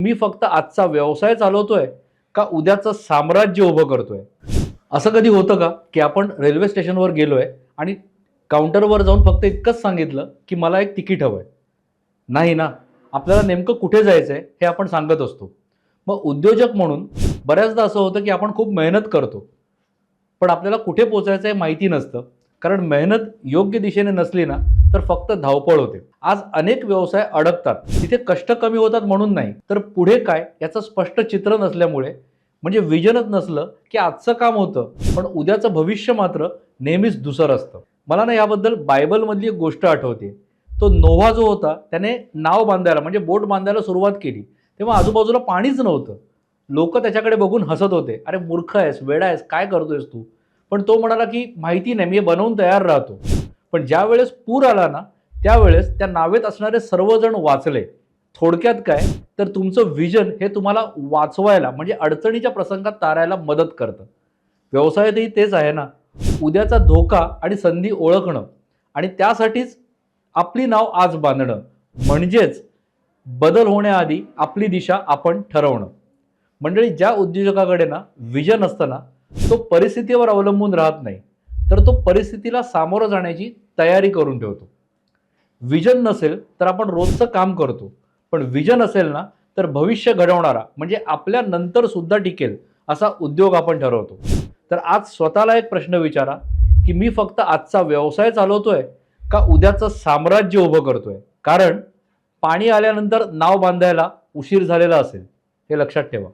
मी फक्त आजचा व्यवसाय चालवतोय का उद्याचं साम्राज्य उभं करतोय? असं कधी होतं का की आपण रेल्वे स्टेशनवर गेलोय आणि काउंटरवर जाऊन फक्त इतकंच सांगितलं की मला एक तिकीट हवंय? नाही ना. आपल्याला नेमकं कुठे जायचंय हे आपण सांगत असतो. मग उद्योजक म्हणून बऱ्याचदा असं होतं की आपण खूप मेहनत करतो, पण आपल्याला कुठे पोहोचायचं हे माहिती नसतं. कारण मेहनत योग्य दिशेने नसली ना, तर फक्त धावपळ होते. आज अनेक व्यवसाय अडकतात. तिथे कष्ट कमी होतात म्हणून नाही, तर पुढे काय याचं स्पष्ट चित्र नसल्यामुळे, म्हणजे विजनच नसलं की आजचं काम होतं, पण उद्याचं भविष्य मात्र नेहमीच धुसर असतं. मला ना याबद्दल बायबलमधली एक गोष्ट आठवते. तो नोव्हा जो होता त्याने नाव बांधायला म्हणजे बोट बांधायला सुरुवात केली, तेव्हा आजूबाजूला पाणीच नव्हतं. लोक त्याच्याकडे बघून हसत होते. अरे मूर्ख आहेस, वेडा आहेस, काय करतोयस तू? पण तो म्हणाला की माहिती नाही, मी बनवून तयार राहतो. पण ज्या वेळेस पूर आला ना, त्यावेळेस त्या नावेत असणारे सर्वजण वाचले. थोडक्यात काय, तर तुमचं विजन हे तुम्हाला वाचवायला म्हणजे अडचणीच्या प्रसंगात तारायला मदत करतं. व्यवसायातही तेच आहे ना. उद्याचा धोका आणि संधी ओळखणं आणि त्यासाठीच आपली नाव आज बांधणं, म्हणजेच बदल होण्याआधी आपली दिशा आपण ठरवणं. मंडळी, ज्या उद्योजकाकडे ना विजन असतं ना, तो परिस्थितीवर अवलंबून राहत नाही, तर तो परिस्थितीला सामोरं जाण्याची तयारी करून ठेवतो. विजन नसेल तर आपण रोजचं काम करतो, पण विजन असेल ना, तर भविष्य घडवणारा म्हणजे आपल्या नंतर सुद्धा टिकेल असा उद्योग आपण ठरवतो. तर आज स्वतःला एक प्रश्न विचारा की मी फक्त आजचा व्यवसाय चालवतोय का उद्याचं साम्राज्य उभं करतोय? कारण पाणी आल्यानंतर नाव बांधायला उशीर झालेला असेल, हे लक्षात ठेवा.